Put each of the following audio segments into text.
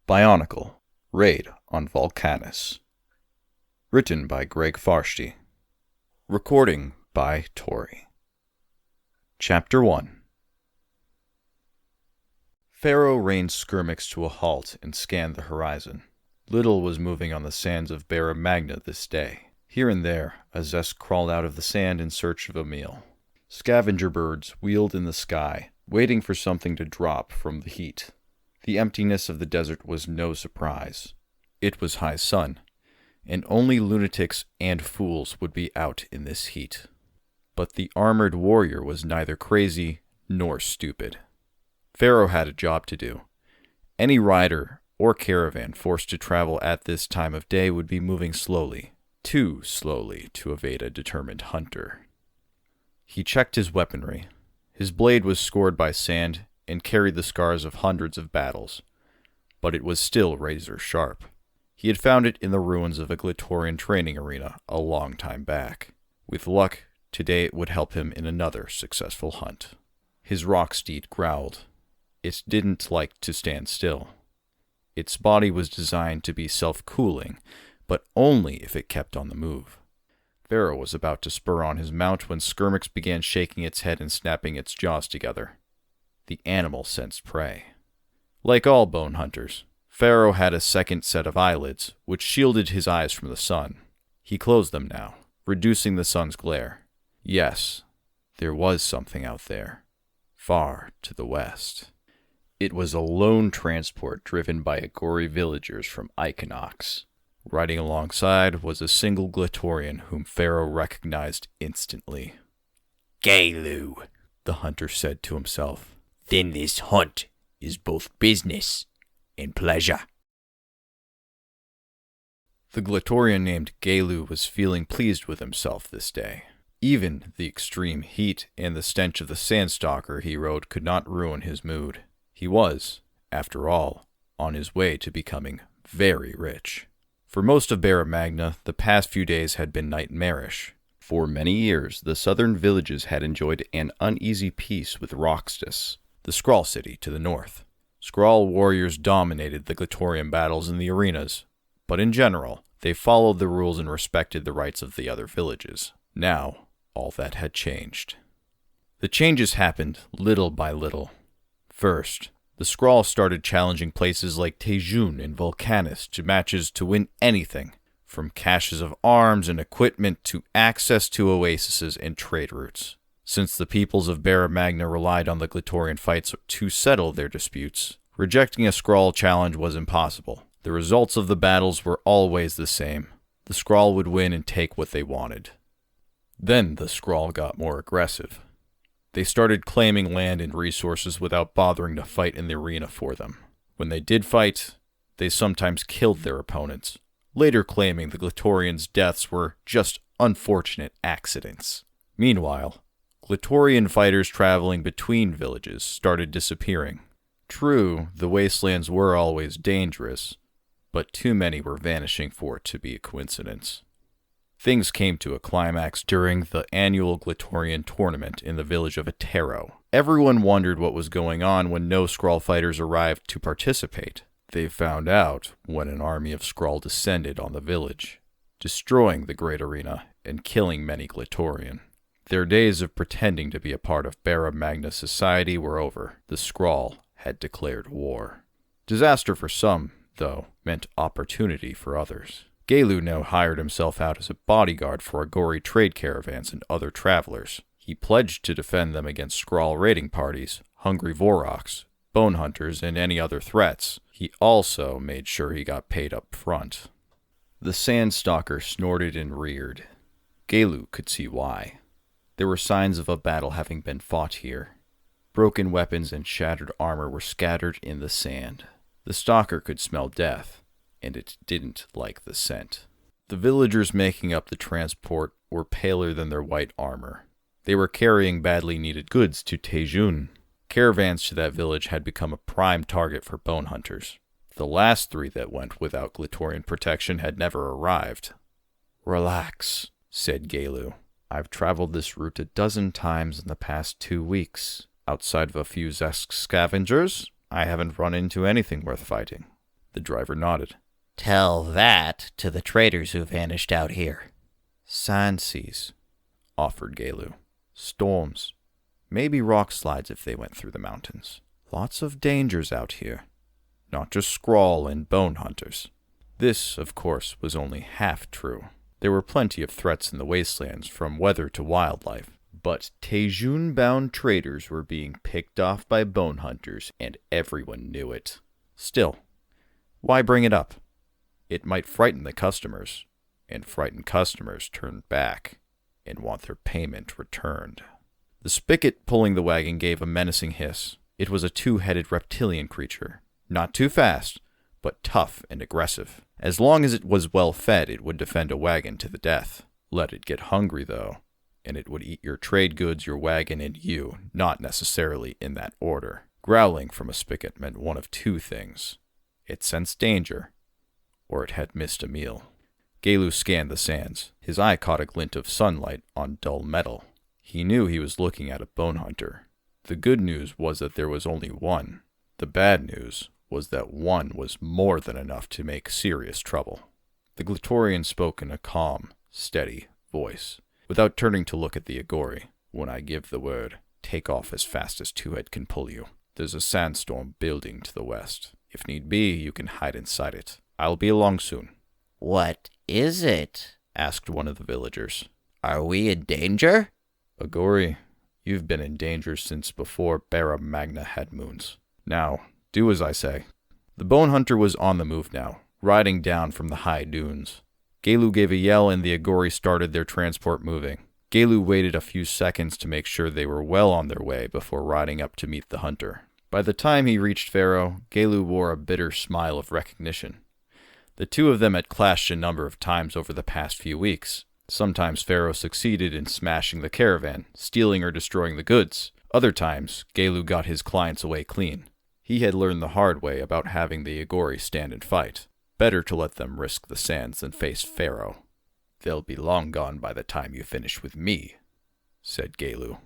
BIONICLE, Raid on Vulcanus. Written by Greg Farshti. Recording by Tory. Chapter 1. Pharaoh reined skirmix to a halt and scanned the horizon. Little was moving on the sands of Barra Magna this day. Here and there, a Zest crawled out of the sand in search of a meal. Scavenger birds wheeled in the sky, waiting for something to drop from the heat. The emptiness of the desert was no surprise. It was high sun, and only lunatics and fools would be out in this heat. But the armored warrior was neither crazy nor stupid. Pharaoh had a job to do. Any rider or caravan forced to travel at this time of day would be moving slowly, too slowly to evade a determined hunter. He checked his weaponry. His blade was scored by sand and carried the scars of hundreds of battles, but it was still razor sharp. He had found it in the ruins of a Glatorian training arena a long time back. With luck, today it would help him in another successful hunt. His rock steed growled. It didn't like to stand still. Its body was designed to be self-cooling, but only if it kept on the move. Pharaoh was about to spur on his mount when Skirmix began shaking its head and snapping its jaws together. The animal sensed prey. Like all bone hunters, Pharaoh had a second set of eyelids, which shielded his eyes from the sun. He closed them now, reducing the sun's glare. Yes, there was something out there, far to the west. It was a lone transport driven by Agori villagers from Equinox. Riding alongside was a single Glatorian whom Pharaoh recognized instantly. Galu, the hunter said to himself. Then this hunt is both business and pleasure. The Glatorian named Galu was feeling pleased with himself this day. Even the extreme heat and the stench of the sandstalker he rode could not ruin his mood. He was, after all, on his way to becoming very rich. For most of Barra Magna, the past few days had been nightmarish. For many years, the southern villages had enjoyed an uneasy peace with Roxtus, the Skrull city to the north. Skrull warriors dominated the Glatorian battles in the arenas, but in general, they followed the rules and respected the rights of the other villages. Now, all that had changed. The changes happened little by little. First, the Skrull started challenging places like Tejun and Vulcanus to matches to win anything, from caches of arms and equipment to access to oases and trade routes. Since the peoples of Barra Magna relied on the Glatorian fights to settle their disputes, rejecting a Skrull challenge was impossible. The results of the battles were always the same. The Skrull would win and take what they wanted. Then the Skrull got more aggressive. They started claiming land and resources without bothering to fight in the arena for them. When they did fight, they sometimes killed their opponents, later claiming the Glatorians' deaths were just unfortunate accidents. Meanwhile, Glatorian fighters traveling between villages started disappearing. True, the wastelands were always dangerous, but too many were vanishing for it to be a coincidence. Things came to a climax during the annual Glatorian tournament in the village of Pharaoh. Everyone wondered what was going on when no Skrull fighters arrived to participate. They found out when an army of Skrull descended on the village, destroying the great arena and killing many Glatorian. Their days of pretending to be a part of Barra Magna society were over. The Skrull had declared war. Disaster for some, though, meant opportunity for others. Galu now hired himself out as a bodyguard for Agori trade caravans and other travelers. He pledged to defend them against Skrull raiding parties, hungry Voroks, bone hunters, and any other threats. He also made sure he got paid up front. The sandstalker snorted and reared. Galu could see why. There were signs of a battle having been fought here. Broken weapons and shattered armor were scattered in the sand. The stalker could smell death, and it didn't like the scent. The villagers making up the transport were paler than their white armor. They were carrying badly needed goods to Tejun. Caravans to that village had become a prime target for bone hunters. The last 3 that went without Glatorian protection had never arrived. "Relax," said Galu. "I've traveled this route a dozen times in the past 2 weeks. Outside of a few Zesk scavengers, I haven't run into anything worth fighting. The driver nodded. Tell that to the traders who vanished out here. Sand seas, offered Galu. Storms. Maybe rock slides if they went through the mountains. Lots of dangers out here. Not just Skrull and bone hunters. This, of course, was only half true. There were plenty of threats in the wastelands, from weather to wildlife. But Tejun-bound traders were being picked off by bone hunters, and everyone knew it. Still, why bring it up? It might frighten the customers, and frightened customers turn back and want their payment returned. The spigot pulling the wagon gave a menacing hiss. It was a two-headed reptilian creature. Not too fast, but tough and aggressive. As long as it was well fed, it would defend a wagon to the death. Let it get hungry, though, and it would eat your trade goods, your wagon, and you, not necessarily in that order. Growling from a spigot meant one of two things. It sensed danger, or it had missed a meal. Galu scanned the sands. His eye caught a glint of sunlight on dull metal. He knew he was looking at a bone hunter. The good news was that there was only one. The bad news was that one was more than enough to make serious trouble. The Glatorian spoke in a calm, steady voice, without turning to look at the Agori. When I give the word, take off as fast as Two-Head can pull you. There's a sandstorm building to the west. If need be, you can hide inside it. I'll be along soon. What is it? Asked one of the villagers. Are we in danger? Agori, you've been in danger since before Barra Magna had moons. Now, do as I say. The bone hunter was on the move now, riding down from the high dunes. Galu gave a yell and the Agori started their transport moving. Galu waited a few seconds to make sure they were well on their way before riding up to meet the hunter. By the time he reached Pharaoh, Galu wore a bitter smile of recognition. The two of them had clashed a number of times over the past few weeks. Sometimes Pharaoh succeeded in smashing the caravan, stealing or destroying the goods. Other times, Galu got his clients away clean. He had learned the hard way about having the Agori stand and fight. Better to let them risk the sands than face Pharaoh. They'll be long gone by the time you finish with me, said Galu.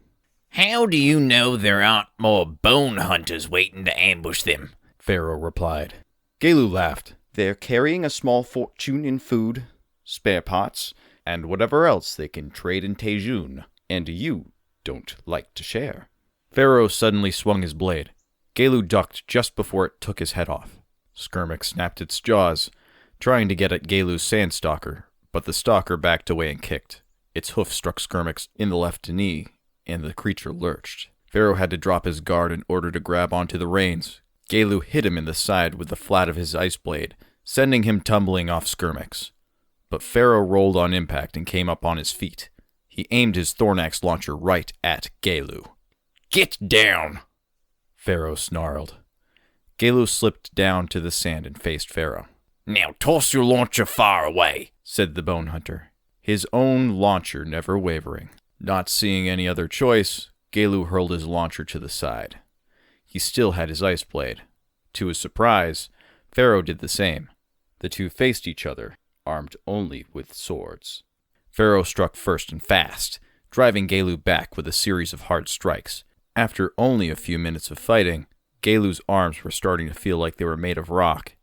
How do you know there aren't more bone hunters waiting to ambush them? Pharaoh replied. Galu laughed. They're carrying a small fortune in food, spare parts, and whatever else they can trade in Tejun, and you don't like to share. Pharaoh suddenly swung his blade. Galu ducked just before it took his head off. Skirmix snapped its jaws, trying to get at Galu's sandstalker, but the stalker backed away and kicked. Its hoof struck Skirmix in the left knee, and the creature lurched. Pharaoh had to drop his guard in order to grab onto the reins. Galu hit him in the side with the flat of his ice blade, sending him tumbling off Skirmix. But Pharaoh rolled on impact and came up on his feet. He aimed his Thornax launcher right at Galu. Get down! Pharaoh snarled. Galu slipped down to the sand and faced Pharaoh. Now toss your launcher far away, said the bone hunter, his own launcher never wavering. Not seeing any other choice, Galu hurled his launcher to the side. He still had his ice blade. To his surprise, Pharaoh did the same. The two faced each other, armed only with swords. Pharaoh struck first and fast, driving Galu back with a series of hard strikes. After only a few minutes of fighting, Galu's arms were starting to feel like they were made of rock.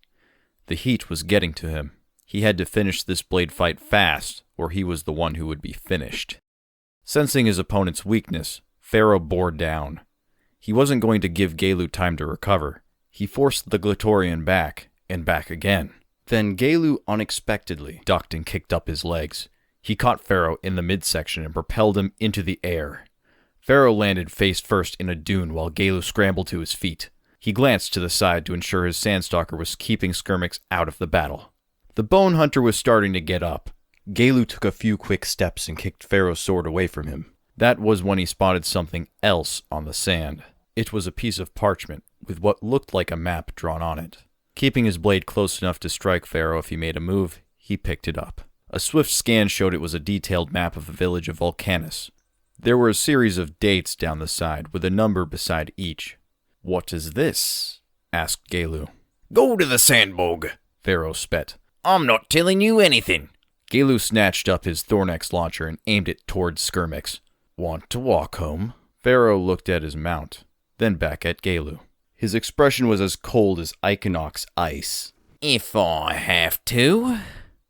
The heat was getting to him. He had to finish this blade fight fast, or he was the one who would be finished. Sensing his opponent's weakness, Pharaoh bore down. He wasn't going to give Galu time to recover. He forced the Glatorian back, and back again. Then Galu unexpectedly ducked and kicked up his legs. He caught Pharaoh in the midsection and propelled him into the air. Pharaoh landed face first in a dune while Galu scrambled to his feet. He glanced to the side to ensure his sandstalker was keeping Skirmix out of the battle. The bone hunter was starting to get up. Galu took a few quick steps and kicked Pharaoh's sword away from him. That was when he spotted something else on the sand. It was a piece of parchment with what looked like a map drawn on it. Keeping his blade close enough to strike Pharaoh if he made a move, he picked it up. A swift scan showed it was a detailed map of the village of Vulcanus. There were a series of dates down the side, with a number beside each. What is this? Asked Galu. Go to the sandbog, Pharaoh spat. I'm not telling you anything. Galu snatched up his Thornax launcher and aimed it towards Skirmix. Want to walk home? Pharaoh looked at his mount, then back at Galu. His expression was as cold as Equinox ice. If I have to.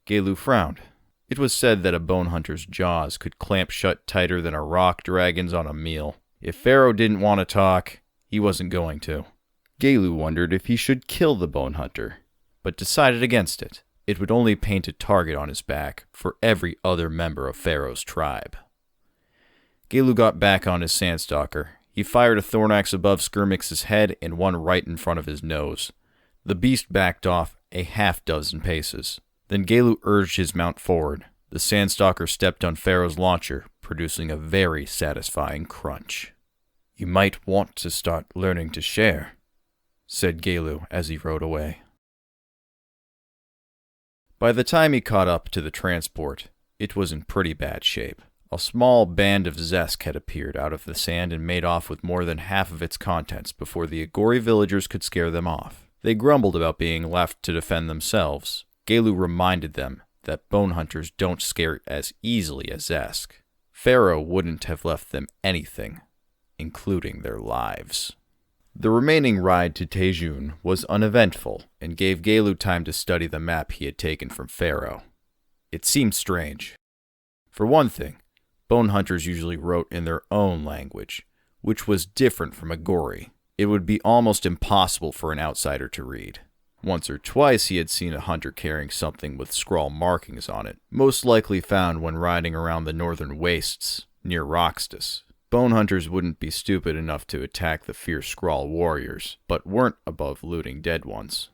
Galu frowned. It was said that a bone hunter's jaws could clamp shut tighter than a rock dragon's on a meal. If Pharaoh didn't want to talk, he wasn't going to. Galu wondered if he should kill the bone hunter, but decided against it. It would only paint a target on his back for every other member of Pharaoh's tribe. Galu got back on his sandstalker. He fired a thorn axe above Skirmix's head and one right in front of his nose. The beast backed off a half-dozen paces. Then Galu urged his mount forward. The sandstalker stepped on Pharaoh's launcher, producing a very satisfying crunch. "You might want to start learning to share," said Galu as he rode away. By the time he caught up to the transport, it was in pretty bad shape. A small band of Zesk had appeared out of the sand and made off with more than half of its contents before the Agori villagers could scare them off. They grumbled about being left to defend themselves. Galu reminded them that bone hunters don't scare as easily as Zesk. Pharaoh wouldn't have left them anything, including their lives. The remaining ride to Tejun was uneventful and gave Galu time to study the map he had taken from Pharaoh. It seemed strange. For one thing, bone hunters usually wrote in their own language, which was different from Agori. It would be almost impossible for an outsider to read. Once or twice he had seen a hunter carrying something with scrawl markings on it, most likely found when riding around the northern wastes near Roxtus. Bone hunters wouldn't be stupid enough to attack the fierce scrawl warriors, but weren't above looting dead ones.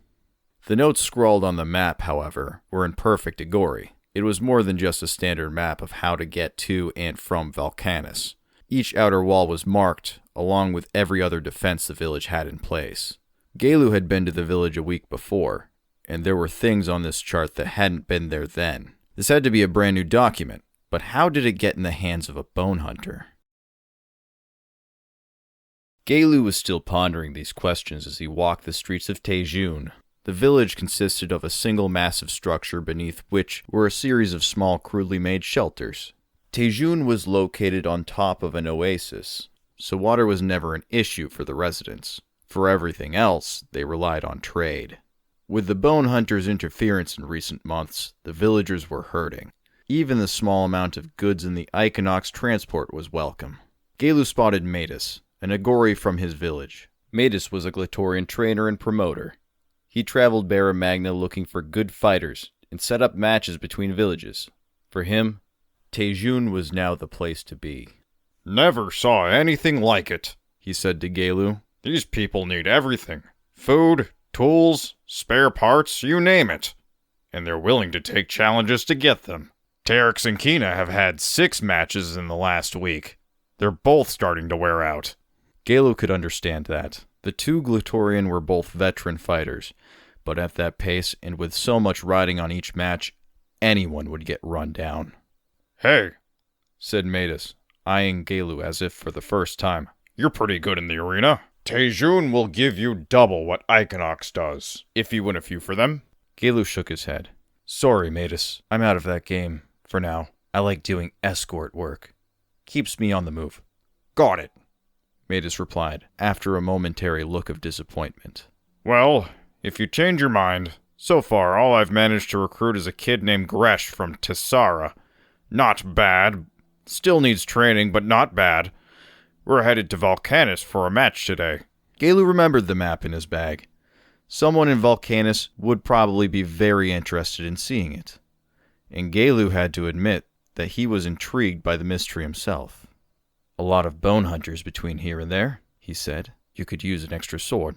The notes scrawled on the map, however, were in perfect Agori. It was more than just a standard map of how to get to and from Vulcanus. Each outer wall was marked, along with every other defense the village had in place. Galu had been to the village a week before, and there were things on this chart that hadn't been there then. This had to be a brand new document, but how did it get in the hands of a bone hunter? Galu was still pondering these questions as he walked the streets of Tejun. The village consisted of a single massive structure beneath which were a series of small, crudely made shelters. Tejun was located on top of an oasis, so water was never an issue for the residents. For everything else, they relied on trade. With the bone hunters' interference in recent months, the villagers were hurting. Even the small amount of goods in the Equinox transport was welcome. Galu spotted Matus, an Agori from his village. Matus was a Glatorian trainer and promoter. He traveled Barra Magna looking for good fighters and set up matches between villages. For him, Tejun was now the place to be. "Never saw anything like it," he said to Galu. "These people need everything. Food, tools, spare parts, you name it. And they're willing to take challenges to get them. Terex and Kina have had 6 matches in the last week. They're both starting to wear out." Galu could understand that. The two Glatorian were both veteran fighters, but at that pace and with so much riding on each match, anyone would get run down. "Hey," said Matus, eyeing Galu as if for the first time. "You're pretty good in the arena. Tejun will give you double what Equinox does, if you win a few for them." Galu shook his head. "Sorry, Matus. I'm out of that game, for now. I like doing escort work. Keeps me on the move." "Got it," Matus replied, after a momentary look of disappointment. "Well, if you change your mind, so far all I've managed to recruit is a kid named Gresh from Tessara. Not bad. Still needs training, but not bad. We're headed to Vulcanus for a match today." Galu remembered the map in his bag. Someone in Vulcanus would probably be very interested in seeing it. And Galu had to admit that he was intrigued by the mystery himself. "A lot of bone hunters between here and there," he said. "You could use an extra sword.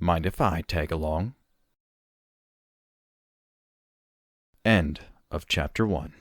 Mind if I tag along?" End of Chapter 1.